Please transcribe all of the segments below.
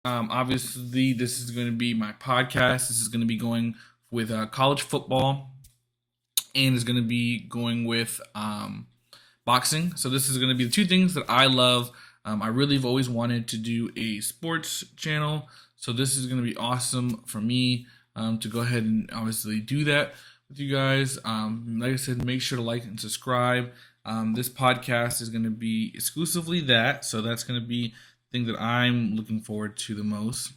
Obviously, this is going to be my podcast. This is going to be going with college football, and is going to be going with boxing. So this is going to be the two things that I love. I really have always wanted to do a sports channel, so this is going to be awesome for me to go ahead and obviously do that with you guys. Like I said, make sure to like and subscribe. This podcast is going to be exclusively that, so that's going to be the thing that I'm looking forward to the most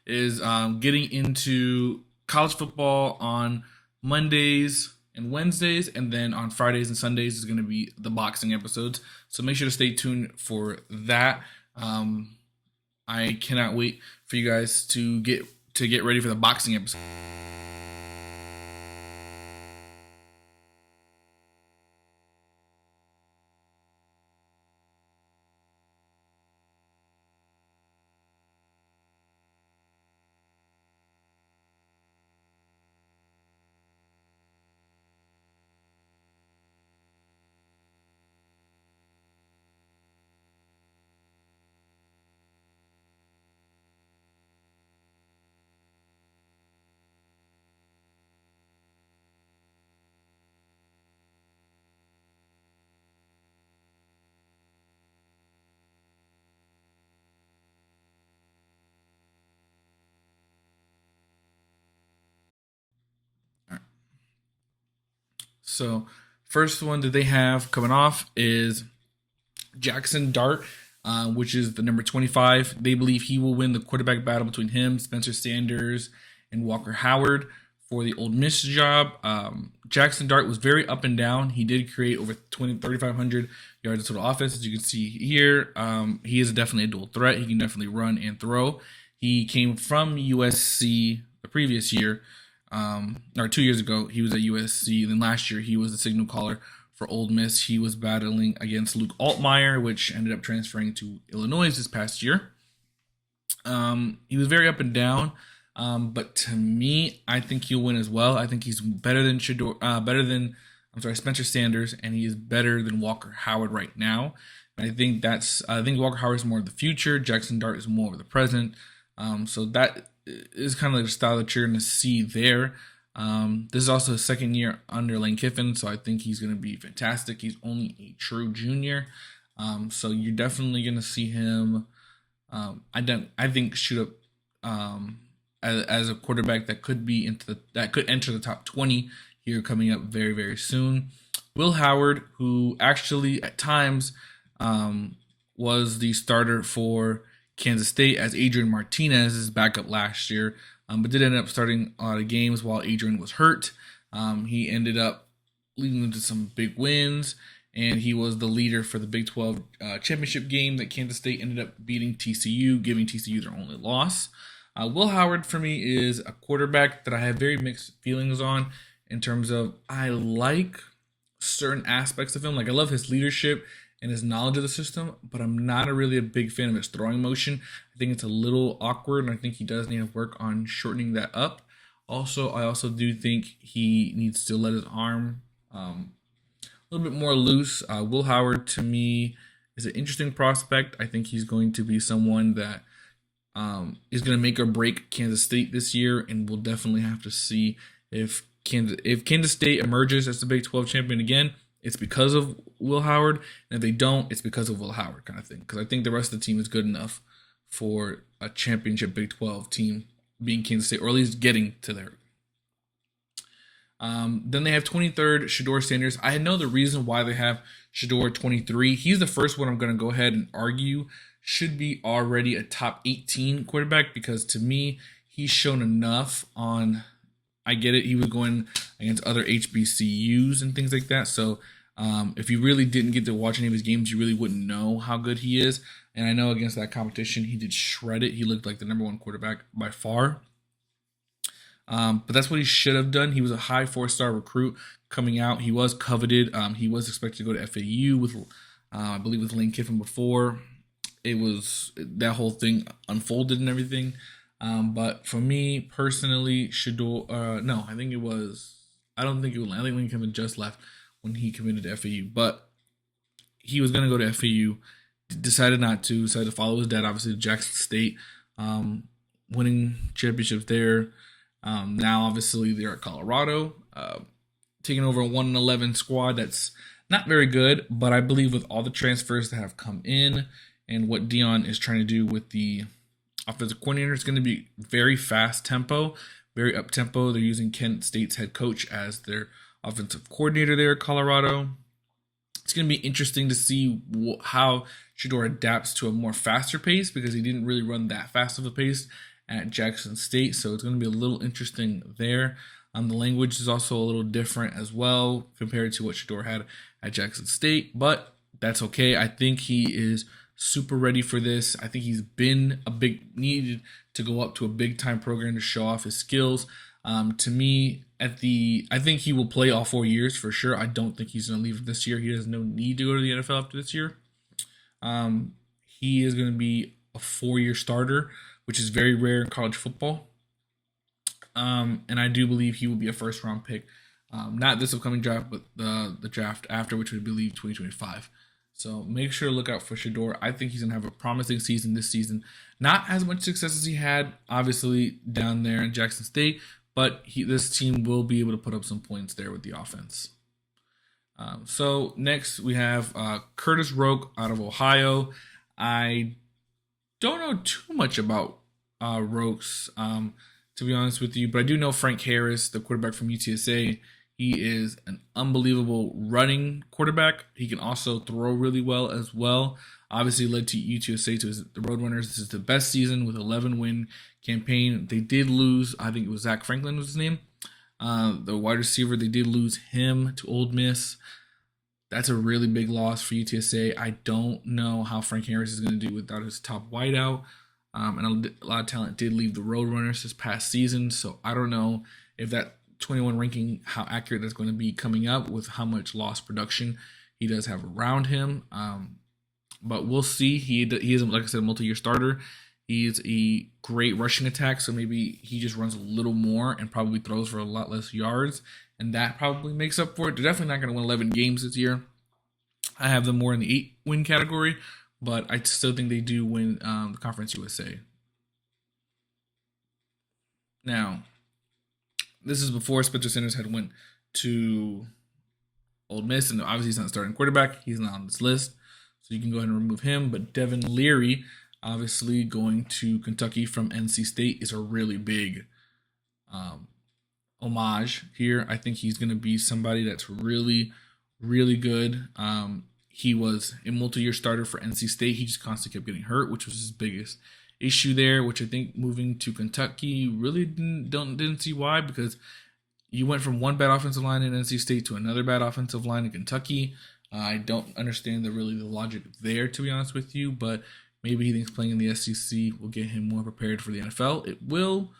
is getting into college football on Mondays and Wednesdays, and then on Fridays and Sundays is going to be the boxing episodes. So make sure to stay tuned for that. I cannot wait for you guys to get ready for the boxing episode. So first one that they have coming off is Jackson Dart, which is the number 25. They believe he will win the quarterback battle between him, Spencer Sanders, and Walker Howard for the Ole Miss job. Jackson Dart was very up and down. He did create over 3,500 yards of total offense, as you can see here. He is definitely a dual threat. He can definitely run and throw. He came from USC the previous year, or 2 years ago. He was at USC. Then last year, he was the signal caller for Ole Miss. He was battling against Luke Altmaier, which ended up transferring to Illinois this past year. He was very up and down, but to me, I think he'll win as well. I think he's better than Spencer Sanders, and he is better than Walker Howard right now. And I think Walker Howard is more of the future. Jackson Dart is more of the present. So that is kind of like the style that you're going to see there. This is also his second year under Lane Kiffin, so I think he's going to be fantastic. He's only a true junior, so you're definitely going to see him. I think shoot up as a quarterback that could enter the top 20 here coming up very very soon. Will Howard, who actually at times was the starter for Kansas State as Adrian Martinez's backup last year, but did end up starting a lot of games while Adrian was hurt. He ended up leading them to some big wins, and he was the leader for the Big 12 championship game that Kansas State ended up beating TCU, giving TCU their only loss. Will Howard, for me, is a quarterback that I have very mixed feelings on in terms of I like certain aspects of him. Like I love his leadership and his knowledge of the system, but I'm not really a big fan of his throwing motion. I think it's a little awkward, and I think he does need to work on shortening that up. Also, I also do think he needs to let his arm a little bit more loose. Will Howard, to me, is an interesting prospect. I think he's going to be someone that is going to make or break Kansas State this year, and we'll definitely have to see if Kansas State emerges as the Big 12 champion again. It's because of Will Howard, and if they don't, it's because of Will Howard, kind of thing. Because I think the rest of the team is good enough for a championship Big 12 team being Kansas State, or at least getting to there. Then they have 23rd, Shedeur Sanders. I know the reason why they have Shedeur 23. He's the first one I'm going to go ahead and argue should be already a top 18 quarterback, because to me, he's shown enough on. I get it. He was going against other HBCUs and things like that. So if you really didn't get to watch any of his games, you really wouldn't know how good he is. And I know against that competition, he did shred it. He looked like the number one quarterback by far. But that's what he should have done. He was a high 4-star recruit coming out. He was coveted. He was expected to go to FAU with, I believe, with Lane Kiffin before it was that whole thing unfolded and everything. But for me personally, Shedeur, no, I think it was. I don't think it was. I think Lane Kiffin just left when he committed to FAU, but he was going to go to FAU decided not to. Decided to follow his dad, obviously, to Jackson State, winning championships there. Now, obviously, they're at Colorado, taking over a 1-11 squad that's not very good, but I believe with all the transfers that have come in and what Dion is trying to do with the offensive coordinator, it's going to be very fast tempo, very up tempo. They're using Kent State's head coach as their offensive coordinator there at Colorado. It's going to be interesting to see how Shedeur adapts to a more faster pace, because he didn't really run that fast of a pace at Jackson State. So it's going to be a little interesting there. The language is also a little different as well compared to what Shedeur had at Jackson State, but that's okay. I think he is super ready for this. I think he's been needed to go up to a big time program to show off his skills. To me, I think he will play all 4 years for sure. I don't think he's going to leave this year. He has no need to go to the NFL after this year. He is going to be a 4-year starter, which is very rare in college football. And I do believe he will be a first-round pick. Not this upcoming draft, but the draft after, which we believe 2025. So make sure to look out for Shedeur. I think he's going to have a promising season this season. Not as much success as he had, obviously, down there in Jackson State, but this team will be able to put up some points there with the offense. So next we have Curtis Roque out of Ohio. I don't know too much about Roque's, to be honest with you, but I do know Frank Harris, the quarterback from UTSA. He is an unbelievable running quarterback. He can also throw really well as well. Obviously led to UTSA to the Roadrunners. This is the best season with 11-win campaign. They did lose, I think it was Zach Franklin was his name, the wide receiver. They did lose him to Ole Miss. That's a really big loss for UTSA. I don't know how Frank Harris is going to do without his top wideout. And a lot of talent did leave the Roadrunners this past season, so I don't know if that 21 ranking, how accurate that's going to be coming up with how much lost production he does have around him. But we'll see. He is, like I said, a multi-year starter. He is a great rushing attack, so maybe he just runs a little more and probably throws for a lot less yards, and that probably makes up for it. They're definitely not going to win 11 games this year. I have them more in the 8-win category, but I still think they do win the Conference USA. Now, this is before Spencer Sanders had went to Ole Miss, and obviously he's not starting quarterback. He's not on this list, so you can go ahead and remove him. But Devin Leary, obviously going to Kentucky from NC State, is a really big homage here. I think he's going to be somebody that's really, really good. He was a multi-year starter for NC State. He just constantly kept getting hurt, which was his biggest issue there, which I think moving to Kentucky really didn't see why, because you went from one bad offensive line in NC State to another bad offensive line in Kentucky. I don't understand the logic there, to be honest with you, but maybe he thinks playing in the SEC will get him more prepared for the NFL. It will.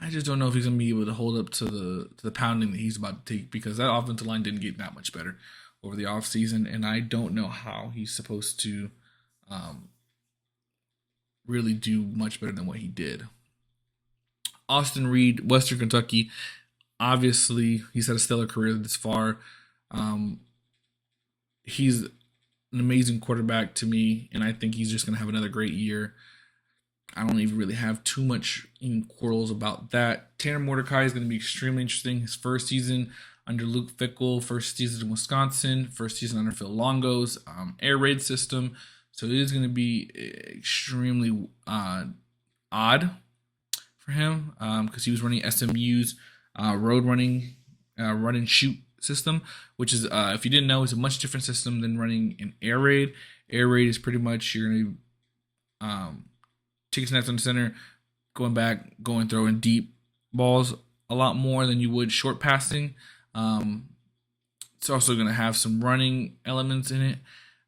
I just don't know if he's going to be able to hold up to the pounding that he's about to take, because that offensive line didn't get that much better over the offseason, and I don't know how he's supposed to really do much better than what he did. Austin Reed, Western Kentucky. Obviously, he's had a stellar career this far. He's an amazing quarterback to me, and I think he's just going to have another great year. I don't even really have too much quarrels about that. Tanner Mordecai is going to be extremely interesting. His first season under Luke Fickell, first season in Wisconsin, first season under Phil Longo's air raid system. So it is going to be extremely odd for him because he was running SMU's road running run and shoot system, which is, if you didn't know, is a much different system than running an air raid. Air raid is pretty much you're going to take snaps on the center, going back, going throwing deep balls a lot more than you would short passing. It's also going to have some running elements in it.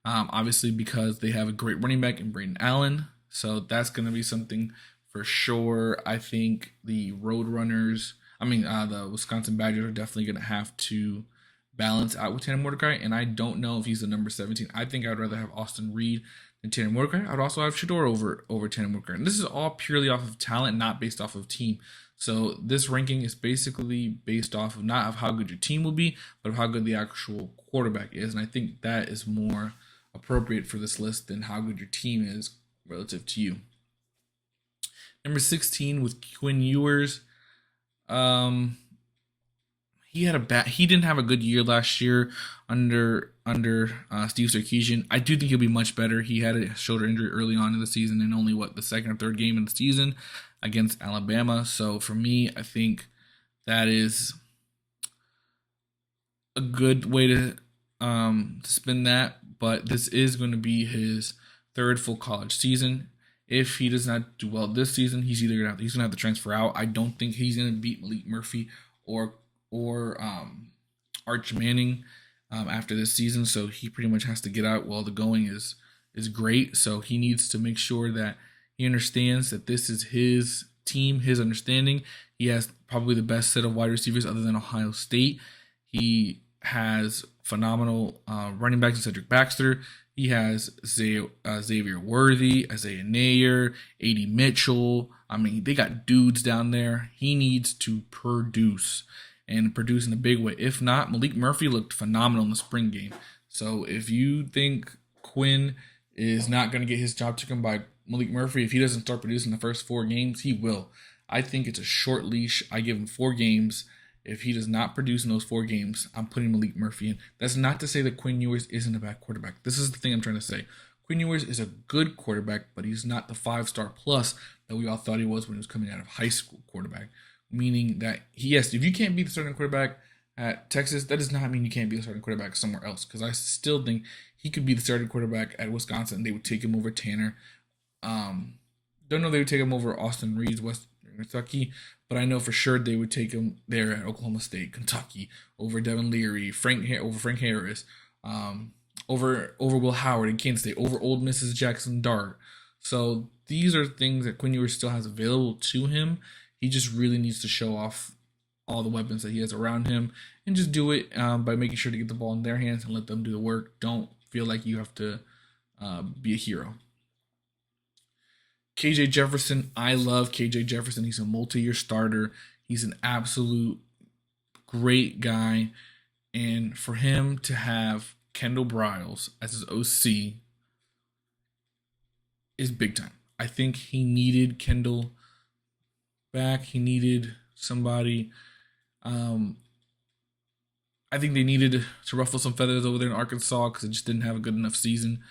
Obviously, because they have a great running back in Braden Allen. So that's going to be something for sure. I think the the Wisconsin Badgers are definitely going to have to balance out with Tanner Mordecai. And I don't know if he's the number 17. I think I'd rather have Austin Reed than Tanner Mordecai. I'd also have Shedeur over Tanner Mordecai. And this is all purely off of talent, not based off of team. So this ranking is basically based off of not of how good your team will be, but of how good the actual quarterback is. And I think that is more appropriate for this list than how good your team is relative to you. Number 16 with Quinn Ewers. He didn't have a good year last year under Steve Sarkisian. I do think he'll be much better. He had a shoulder injury early on in the season and only the second or third game of the season against Alabama. So for me, I think that is a good way to spin that. But this is going to be his third full college season. If he does not do well this season, he's gonna have to transfer out. I don't think he's gonna beat Malik Murphy or Arch Manning after this season. So he pretty much has to get out while the going is great. So he needs to make sure that he understands that this is his team, his understanding. He has probably the best set of wide receivers other than Ohio State. He has phenomenal running backs in Cedric Baxter. He has Xavier Worthy, Isaiah Nayer, A.D. Mitchell. I mean, they got dudes down there. He needs to produce and produce in a big way. If not, Malik Murphy looked phenomenal in the spring game. So if you think Quinn is not going to get his job taken by Malik Murphy, if he doesn't start producing the first 4 games, he will. I think it's a short leash. I give him 4 games. If he does not produce in those 4 games, I'm putting Malik Murphy in. That's not to say that Quinn Ewers isn't a bad quarterback. This is the thing I'm trying to say. Quinn Ewers is a good quarterback, but he's not the 5-star plus that we all thought he was when he was coming out of high school quarterback. Meaning that, yes, if you can't be the starting quarterback at Texas, that does not mean you can't be the starting quarterback somewhere else. Because I still think he could be the starting quarterback at Wisconsin. They would take him over Tanner. Don't know they would take him over Austin Reed's Western Kentucky, but I know for sure they would take him there at Oklahoma State, Kentucky, over Devin Leary, over Frank Harris, over Will Howard in Kansas State, over Ole Miss's Jackson Dart. So these are things that Quinn Ewers still has available to him. He just really needs to show off all the weapons that he has around him and just do it by making sure to get the ball in their hands and let them do the work. Don't feel like you have to be a hero. KJ Jefferson, I love KJ Jefferson. He's a multi-year starter. He's an absolute great guy. And for him to have Kendall Briles as his OC is big time. I think he needed Kendall back. He needed somebody. I think they needed to ruffle some feathers over there in Arkansas because it just didn't have a good enough season.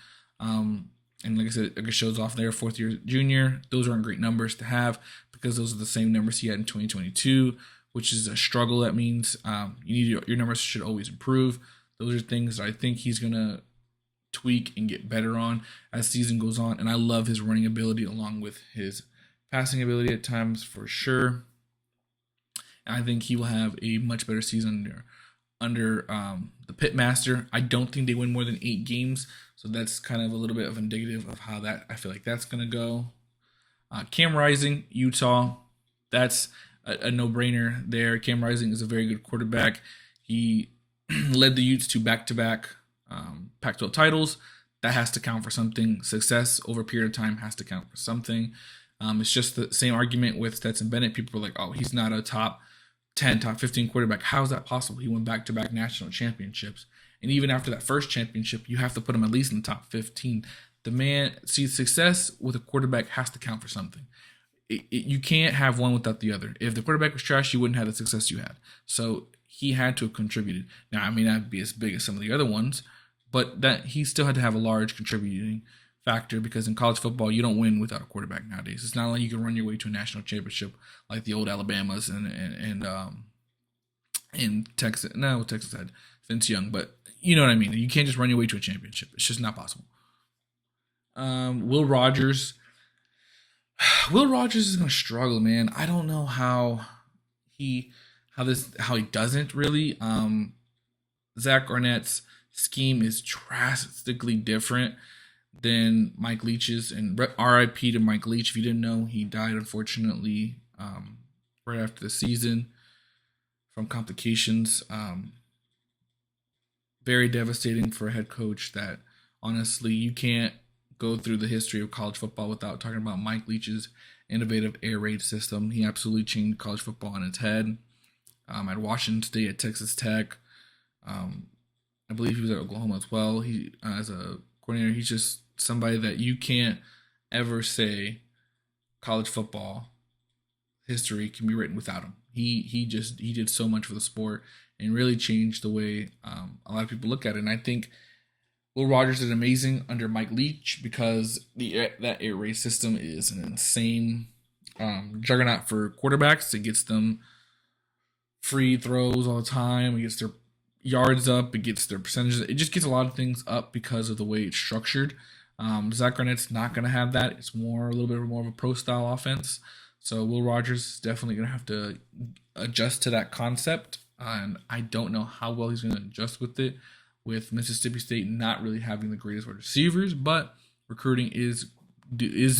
And like I said, it shows off there, 4th-year junior. Those aren't great numbers to have because those are the same numbers he had in 2022, which is a struggle. That means your numbers should always improve. Those are things that I think he's going to tweak and get better on as season goes on. And I love his running ability along with his passing ability at times for sure. And I think he will have a much better season under the Pitmaster. I don't think they win more than 8 games. So that's kind of a little bit of indicative of how I feel like that's going to go. Cam Rising, Utah. That's a no-brainer there. Cam Rising is a very good quarterback. He led the Utes to back-to-back Pac-12 titles. That has to count for something. Success over a period of time has to count for something. It's just the same argument with Stetson Bennett. People are like, oh, he's not a top 10, top 15 quarterback. How is that possible? He won back-to-back national championships. And even after that first championship, you have to put him at least in the top 15. The man, success with a quarterback has to count for something. You can't have one without the other. If the quarterback was trash, you wouldn't have the success you had. So he had to have contributed. Now, I may not be as big as some of the other ones, but that he still had to have a large contributing factor because in college football, you don't win without a quarterback nowadays. It's not like you can run your way to a national championship like the old Alabamas and Texas. No, Texas had Vince Young, but you know what I mean. You can't just run your way to a championship. It's just not possible. Will Rogers. Will Rogers is gonna struggle, man. I don't know how he doesn't really. Zach Arnett's scheme is drastically different than Mike Leach's, and RIP to Mike Leach. If you didn't know, he died unfortunately right after the season from complications. Very devastating for a head coach that honestly you can't go through the history of college football without talking about Mike Leach's innovative air raid system. He absolutely changed college football on its head. At Washington State, at Texas Tech, I believe he was at Oklahoma as well. He as a coordinator. He's just somebody that you can't ever say college football history can be written without him. He did so much for the sport and really changed the way a lot of people look at it. And I think Will Rogers did amazing under Mike Leach because that air raid system is an insane juggernaut for quarterbacks. It gets them free throws all the time. It gets their yards up. It gets their percentages. It just gets a lot of things up because of the way it's structured. Zach Arnett's not going to have that. It's a little bit more of a pro style offense. So Will Rogers is definitely going to have to adjust to that concept. And I don't know how well he's going to adjust with it, with Mississippi State not really having the greatest wide receivers, but recruiting is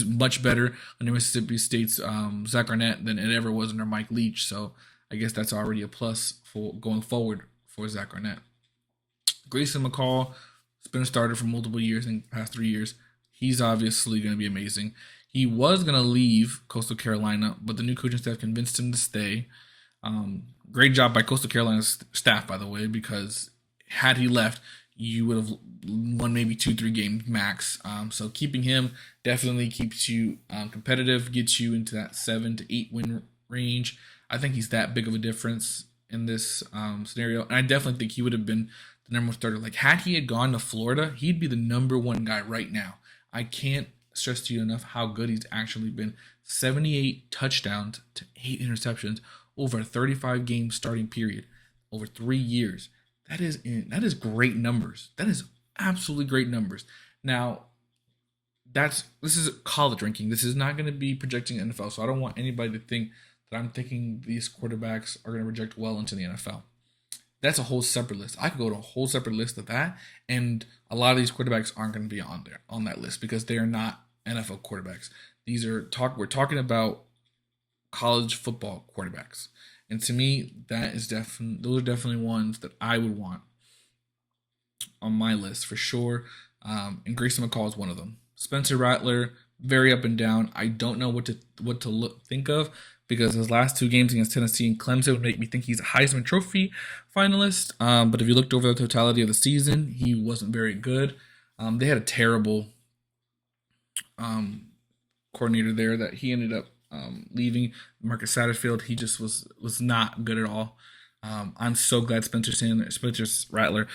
much better under Mississippi State's Zach Arnett than it ever was under Mike Leach. So I guess that's already a plus for going forward for Zach Arnett. Grayson McCall has been a starter for multiple years in the past 3 years. He's obviously going to be amazing. He was going to leave Coastal Carolina, but the new coaching staff convinced him to stay. Great job by Coastal Carolina's staff, by the way, because had he left, you would have won maybe 2-3 games max. So keeping him definitely keeps you competitive, gets you into that 7 to 8 win range. I think he's that big of a difference in this scenario. And I definitely think he would have been the number one starter. Like, had he had gone to Florida, he'd be the number one guy right now. I can't stress to you enough how good he's actually been. 78 touchdowns to 8 interceptions over a 35-game starting period over 3 years. That is great numbers. That is absolutely great numbers. Now, this is college ranking. This is not going to be projecting NFL, so I don't want anybody to think that I'm thinking these quarterbacks are going to project well into the NFL. That's a whole separate list. I could go to a whole separate list of that, and a lot of these quarterbacks aren't going to be on that list because they are not NFL quarterbacks. We're talking about college football quarterbacks. And to me, those are definitely ones that I would want on my list for sure. And Grayson McCall is one of them. Spencer Rattler, very up and down. I don't know what to think of because his last 2 games against Tennessee and Clemson would make me think he's a Heisman Trophy finalist. But if you looked over the totality of the season, he wasn't very good. They had a terrible coordinator there that he ended up leaving. Marcus Satterfield, he just was not good at all. I'm so glad Spencer Rattler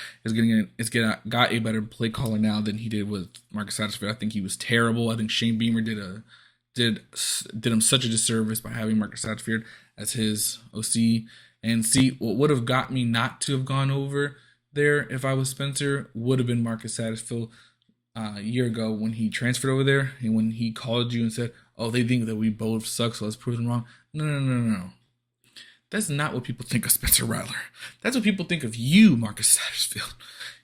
got a better play caller now than he did with Marcus Satterfield. I think he was terrible. I think Shane Beamer did him such a disservice by having Marcus Satterfield as his OC. And see, what would have got me not to have gone over there if I was Spencer would have been Marcus Satterfield a year ago when he transferred over there and when he called you and said, "Oh, they think that we both suck, so let's prove them wrong." No. That's not what people think of Spencer Rattler. That's what people think of you, Marcus Satterfield.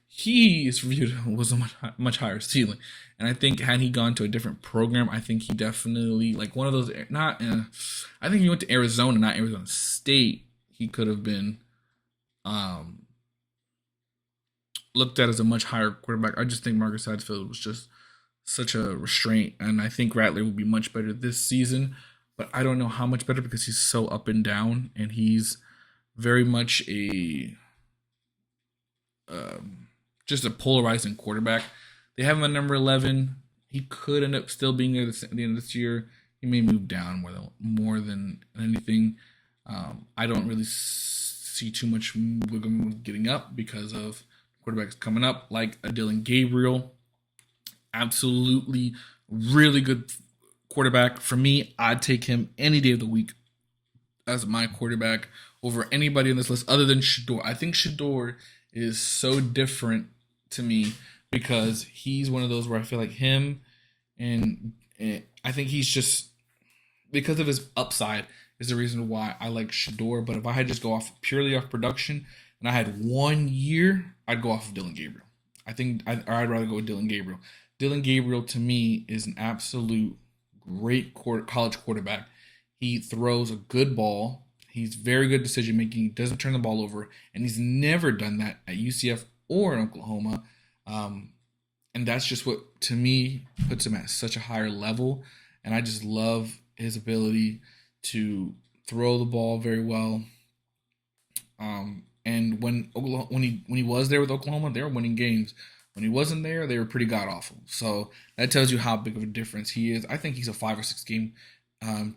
He is viewed was a much higher ceiling, and I think had he gone to a different program, I think he definitely one of those. I think he went to Arizona, not Arizona State. He could have been looked at as a much higher quarterback. I just think Marcus Satterfield was just such a restraint, and I think Rattler will be much better this season, but I don't know how much better because he's so up and down, and he's very much just a polarizing quarterback. They have him at number 11. He could end up still being there at the end of this year. He may move down more than anything. I don't really see too much wiggle room getting up because of quarterbacks coming up, like a Dylan Gabriel. Absolutely really good quarterback. For me, I'd take him any day of the week as my quarterback over anybody on this list other than Shedeur. I think Shedeur is so different to me because he's one of those where I feel like him and I think he's just, because of his upside, is the reason why I like Shedeur. But if I had just go purely off production and I had 1 year, I'd go off of Dylan Gabriel. I'd rather go with Dylan Gabriel. Dylan Gabriel, to me, is an absolute great college quarterback. He throws a good ball. He's very good decision-making. He doesn't turn the ball over. And he's never done that at UCF or in Oklahoma. And that's just what, to me, puts him at such a higher level. And I just love his ability to throw the ball very well. And when he was there with Oklahoma, they were winning games. When he wasn't there, they were pretty god awful. So that tells you how big of a difference he is. I think he's a 5 or 6 game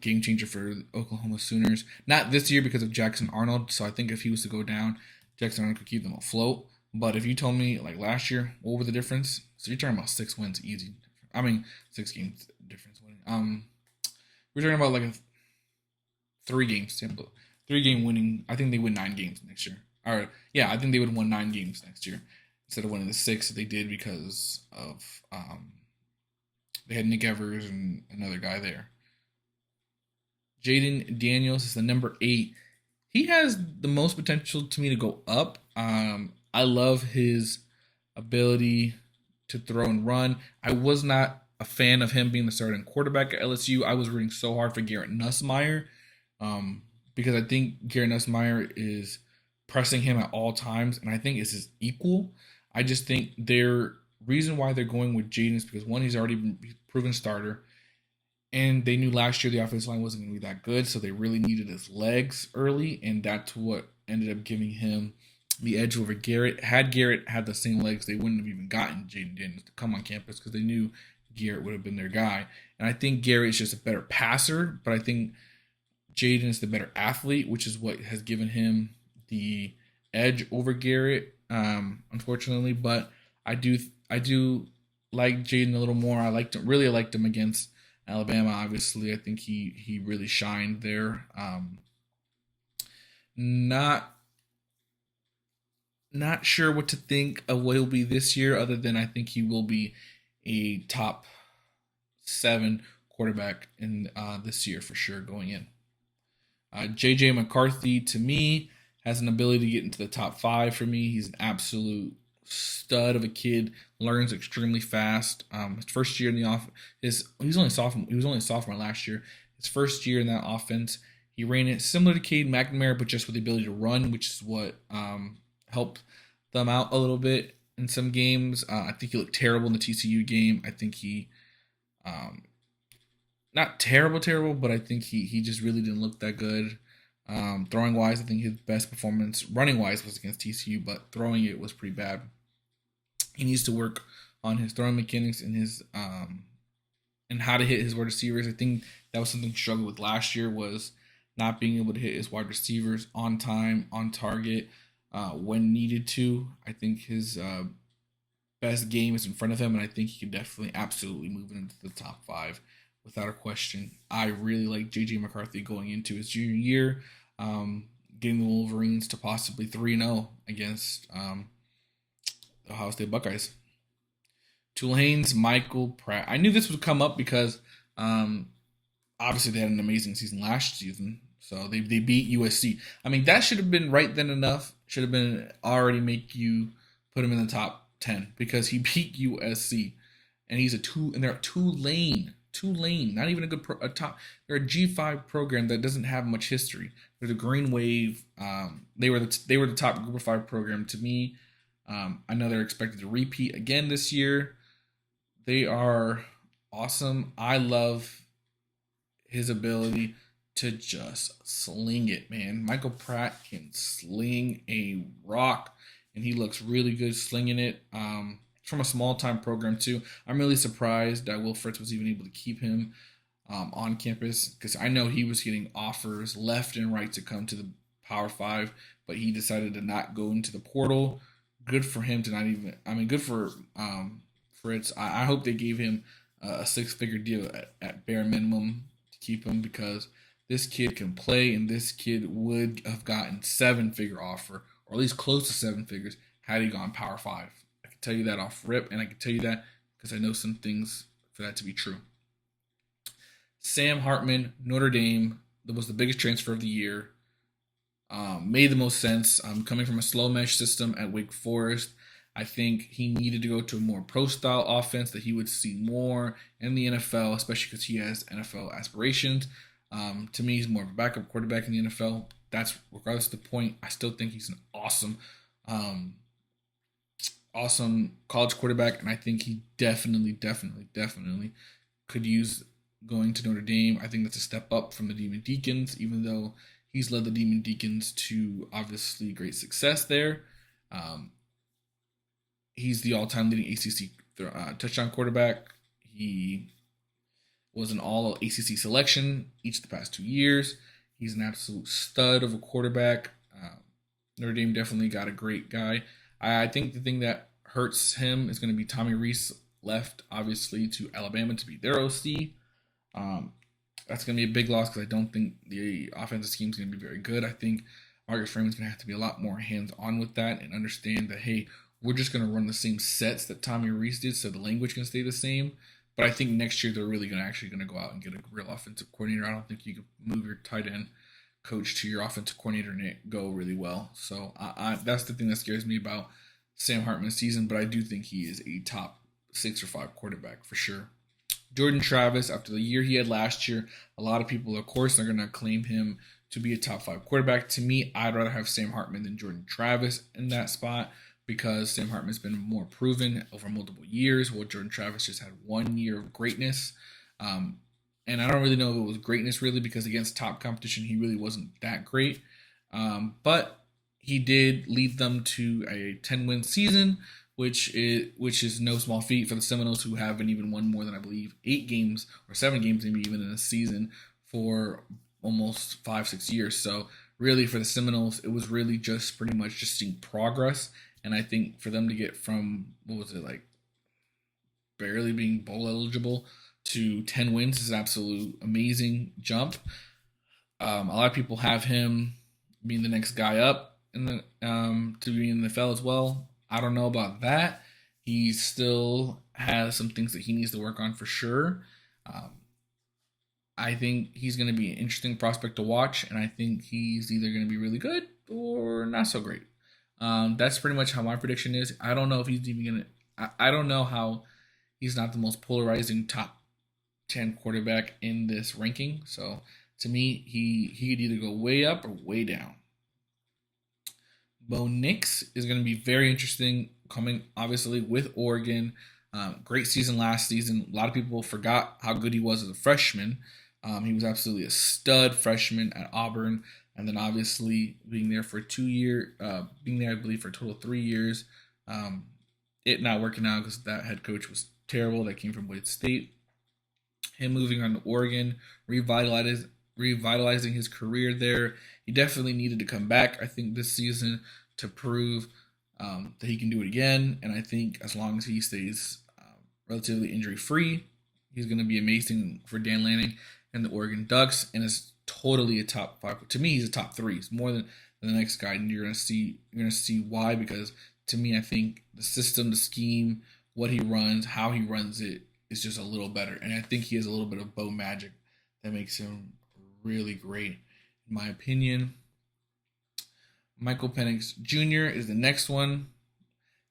changer for the Oklahoma Sooners. Not this year because of Jackson Arnold. So I think if he was to go down, Jackson Arnold could keep them afloat. But if you told me like last year, what were the difference? So you're talking about 6 wins easy. I mean 6 games difference winning. We're talking about like a 3 game sample, 3 game winning. I think they win 9 games next year. Or yeah, I think they would have won 9 games next year instead of winning the 6 that they did because of they had Nick Evers and another guy there. Jaden Daniels is the number 8. He has the most potential to me to go up. I love his ability to throw and run. I was not a fan of him being the starting quarterback at LSU. I was rooting so hard for Garrett Nussmeier because I think Garrett Nussmeier is pressing him at all times, and I think it's his equal. I just think their reason why they're going with Jaden is because one, he's already been proven starter, and they knew last year the offensive line wasn't going to be that good, so they really needed his legs early, and that's what ended up giving him the edge over Garrett. Had Garrett had the same legs, they wouldn't have even gotten Jaden Daniels to come on campus because they knew Garrett would have been their guy. And I think Garrett is just a better passer, but I think Jaden is the better athlete, which is what has given him the edge over Garrett, unfortunately. But I do like Jaden a little more. I really liked him against Alabama. Obviously, I think he really shined there. Not sure what to think of what he'll be this year, other than I think he will be a top 7 quarterback in this year for sure going in. JJ McCarthy, to me, has an ability to get into the top 5 for me. He's an absolute stud of a kid, learns extremely fast. His first year in the he was only a sophomore last year. His first year in that offense, he ran it similar to Cade McNamara, but just with the ability to run, which is what helped them out a little bit in some games. I think he looked terrible in the TCU game. I think he not terrible, but I think he just really didn't look that good. Throwing wise, I think his best performance running wise was against TCU, but throwing it was pretty bad. He needs to work on his throwing mechanics and his and how to hit his wide receivers. I think that was something he struggled with last year, was not being able to hit his wide receivers on time, on target, when needed to. I think his best game is in front of him, and I think he can definitely, absolutely move into the top 5 without a question. I really like J.J. McCarthy going into his junior year, getting the Wolverines to possibly 3-0 against the Ohio State Buckeyes. Tulane's Michael Pratt. I knew this would come up because obviously they had an amazing season last season. So they beat USC. I mean, that should have been right then enough. Should have been already make you put him in the top 10 because he beat USC. And they're Tulane, not even a top. They're a G5 program that doesn't have much history. They're the Green Wave. They were the top Group of 5 program to me. I know they're expected to repeat again this year. They are awesome. I love his ability to just sling it, man. Michael Pratt can sling a rock, and he looks really good slinging it. From a small-time program, too. I'm really surprised that Will Fritz was even able to keep him on campus, because I know he was getting offers left and right to come to the Power 5, but he decided to not go into the portal. Good for him to not even – I mean, good for Fritz. I hope they gave him a 6-figure deal at bare minimum to keep him, because this kid can play, and this kid would have gotten 7-figure offer, or at least close to 7 figures, had he gone Power 5. I can tell you that off rip, and I can tell you that because I know some things for that to be true. Sam Hartman, Notre Dame, that was the biggest transfer of the year. Made the most sense. Coming from a slow mesh system at Wake Forest, I think he needed to go to a more pro-style offense that he would see more in the NFL, especially because he has NFL aspirations. To me, he's more of a backup quarterback in the NFL. That's regardless of the point. I still think he's an awesome college quarterback, and I think he definitely could use going to Notre Dame. I think that's a step up from the Demon Deacons, even though he's led the Demon Deacons to obviously great success there. He's the all-time leading ACC touchdown quarterback. He was an all ACC selection each of the past 2 years. He's an absolute stud of a quarterback. Notre Dame definitely got a great guy. I think the thing that hurts him is going to be Tommy Rees left, obviously, to Alabama to be their OC. Um, that's going to be a big loss because I don't think the offensive scheme is going to be very good. I think Marcus Freeman's going to have to be a lot more hands-on with that and understand that, hey, we're just going to run the same sets that Tommy Rees did so the language can stay the same. But I think next year they're really going to go out and get a real offensive coordinator. I don't think you can move your tight end coach to your offensive coordinator and it go really well. So that's the thing that scares me about Sam Hartman's season, but I do think he is a top 6 or 5 quarterback for sure. Jordan Travis, after the year he had last year, a lot of people, of course, are going to claim him to be a top 5 quarterback. To me, I'd rather have Sam Hartman than Jordan Travis in that spot because Sam Hartman's been more proven over multiple years, while Jordan Travis just had 1 year of greatness. And I don't really know if it was greatness really because against top competition, he really wasn't that great. But he did lead them to a 10-win season, which is no small feat for the Seminoles, who haven't even won more than, I believe, 8 games or 7 games maybe even in a season for almost 5-6 years. So really for the Seminoles, it was really just pretty much just seeing progress. And I think for them to get from, barely being bowl eligible to 10 wins is an absolute amazing jump. A lot of people have him being the next guy up in the to be in the NFL as well. I don't know about that. He still has some things that he needs to work on for sure. I think he's going to be an interesting prospect to watch, and I think he's either going to be really good or not so great. That's pretty much how my prediction is. I don't know if he's even going to. I don't know how he's not the most polarizing top 10 quarterback in this ranking. So to me, he could either go way up or way down. Bo Nix is going to be very interesting coming, obviously, with Oregon. Great season last season. A lot of people forgot how good he was as a freshman. He was absolutely a stud freshman at Auburn. And then obviously being there for 2 years, being there, I believe, for a total of 3 years. It not working out because that head coach was terrible that came from Wade State. Him moving on to Oregon, revitalizing his career there. He definitely needed to come back, I think, this season to prove that he can do it again. And I think as long as he stays relatively injury-free, he's going to be amazing for Dan Lanning and the Oregon Ducks. And is totally a top 5. To me, he's a top 3. He's more than the next guy, and you're going to see why. Because to me, I think the system, the scheme, what he runs, how he runs it is just a little better. And I think he has a little bit of Bo magic that makes him really great, in my opinion. Michael Penix Jr. is the next one.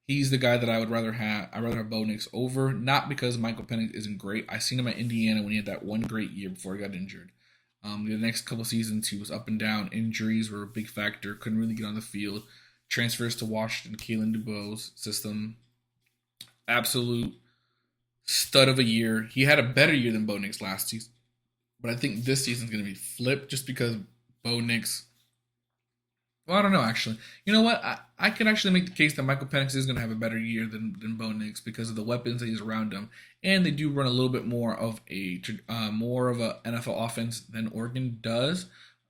He's the guy that I would rather have. I'd rather have Bo Nix over, not because Michael Penix isn't great. I seen him at Indiana when he had that one great year before he got injured. The next couple seasons, he was up and down. Injuries were a big factor. Couldn't really get on the field. Transfers to Washington, Kalen DuBois system. Absolute stud of a year. He had a better year than Bo Nix last season. But I think this season's going to be flipped just because Bo Nix. Well, I don't know, actually. You know what? I can actually make the case that Michael Penix is going to have a better year than Bo Nix because of the weapons that he's around him. And they do run a little bit more of a NFL offense than Oregon does.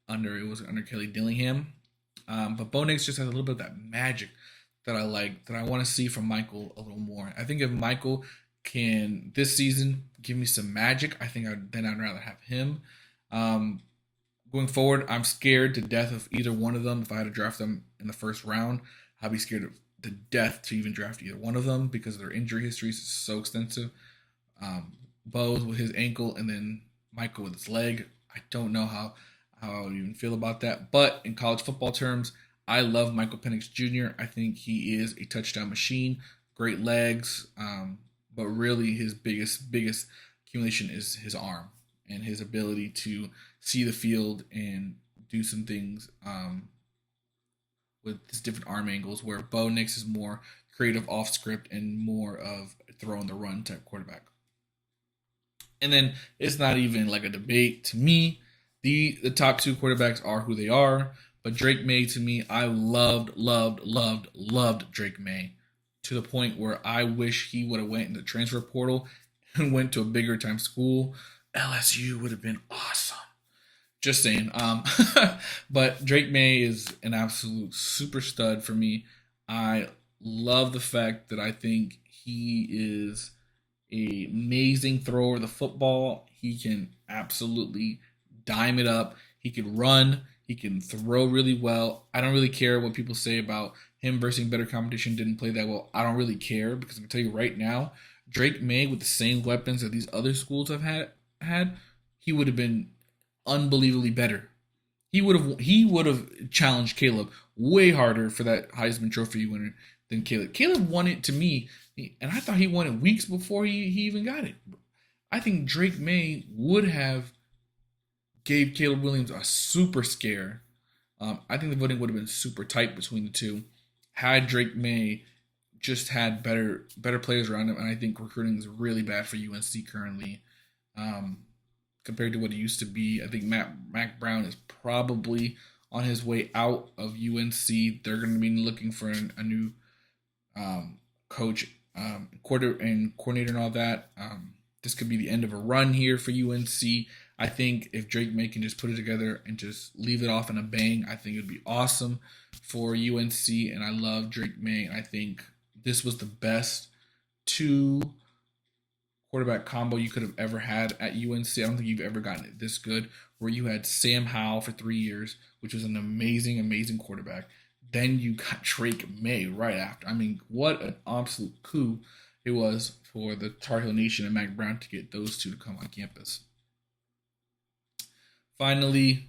Under Kelly Dillingham. But Bo Nix just has a little bit of that magic that I like, that I want to see from Michael a little more. I think if Michael can this season give me some magic, I think I'd rather have him. Going forward, I'm scared to death of either one of them. If I had to draft them in the first round, I'd be scared to death to even draft either one of them because their injury histories is so extensive. Bo with his ankle and then Michael with his leg. I don't know how I would even feel about that. But in college football terms, I love Michael Penix Jr. I think he is a touchdown machine, great legs, but really his biggest accumulation is his arm and his ability to see the field and do some things with his different arm angles, where Bo Nix is more creative off script and more of throwing the run type quarterback. And then it's not even like a debate to me. The top 2 quarterbacks are who they are. But Drake May, to me, I loved Drake May to the point where I wish he would have went in the transfer portal and went to a bigger time school. LSU would have been awesome. Just saying. But Drake May is an absolute super stud for me. I love the fact that I think he is an amazing thrower of the football. He can absolutely dime it up. He can run. He can throw really well. I don't really care what people say about him versus better competition didn't play that well. I don't really care because I'm gonna tell you right now, Drake May with the same weapons that these other schools have had, he would have been unbelievably better. He would have challenged Caleb way harder for that Heisman Trophy winner than Caleb. Caleb won it to me, and I thought he won it weeks before he even got it. I think Drake May would have gave Caleb Williams a super scare. I think the voting would have been super tight between the two had Drake May just had better players around him. And I think recruiting is really bad for UNC currently. Compared to what it used to be. I think Mac Brown is probably on his way out of UNC. They're going to be looking for a new coach, coordinator, and all that. This could be the end of a run here for UNC. I think if Drake May can just put it together and just leave it off in a bang, I think it would be awesome for UNC. And I love Drake May. And I think this was the best two quarterback combo you could have ever had at UNC. I don't think you've ever gotten it this good, where you had Sam Howell for 3 years, which was an amazing quarterback. Then you got Drake May right after. I mean, what an absolute coup it was for the Tar Heel Nation and Mac Brown to get those two to come on campus. Finally,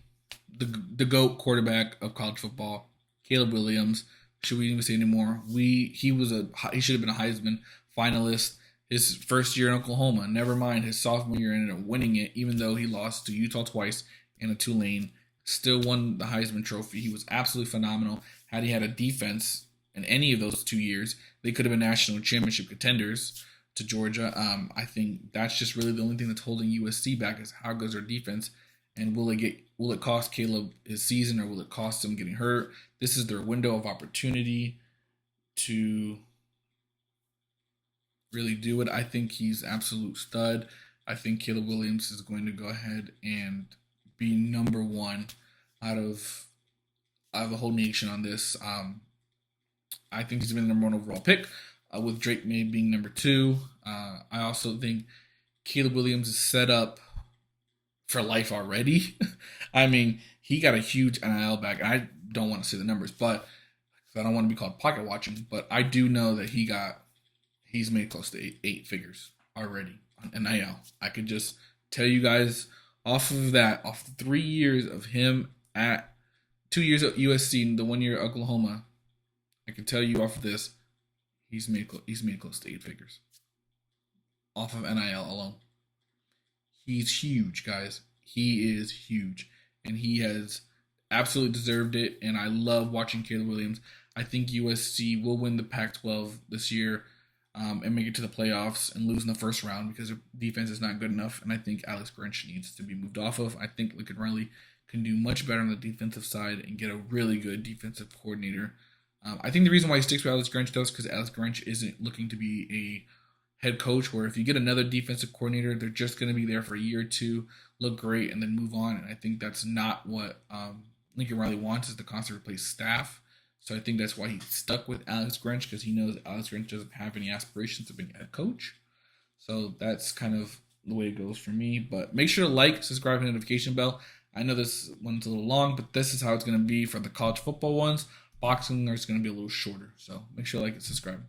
the GOAT quarterback of college football, Caleb Williams. Should we even say anymore? He should have been a Heisman finalist his first year in Oklahoma. Never mind his sophomore year, ended up winning it, even though he lost to Utah twice and a Tulane. Still won the Heisman Trophy. He was absolutely phenomenal. Had he had a defense in any of those 2 years, they could have been national championship contenders to Georgia. I think that's just really the only thing that's holding USC back is how good is their defense. And will it cost Caleb his season, or will it cost him getting hurt? This is their window of opportunity to really do it. I think he's absolute stud. I think Caleb Williams is going to go ahead and be number one out of the whole nation on this. I think he's been the number one overall pick, with Drake May being number two. I also think Caleb Williams is set up for life already. I mean, he got a huge NIL bag. I don't want to say the numbers, but I don't want to be called pocket watching. But I do know that he's made close to eight figures already on NIL. I could just tell you guys off of the 3 years of him at 2 years at USC and the 1 year at Oklahoma, I can tell you off of this, he's made close to 8 figures off of NIL alone. He's huge, guys. He is huge. And he has absolutely deserved it. And I love watching Caleb Williams. I think USC will win the Pac-12 this year and make it to the playoffs and lose in the first round because their defense is not good enough. And I think Alex Grinch needs to be moved off of. I think Lincoln Riley can do much better on the defensive side and get a really good defensive coordinator. I think the reason why he sticks with Alex Grinch, though, is because Alex Grinch isn't looking to be a head coach, where if you get another defensive coordinator, they're just going to be there for a year or two, look great, and then move on. And I think that's not what Lincoln Riley wants, is to constantly replace staff. So I think that's why he's stuck with Alex Grinch, because he knows Alex Grinch doesn't have any aspirations of being a head coach. So that's kind of the way it goes for me. But make sure to like, subscribe, and notification bell. I know this one's a little long, but this is how it's going to be for the college football ones. Boxing is going to be a little shorter. So make sure to like and subscribe.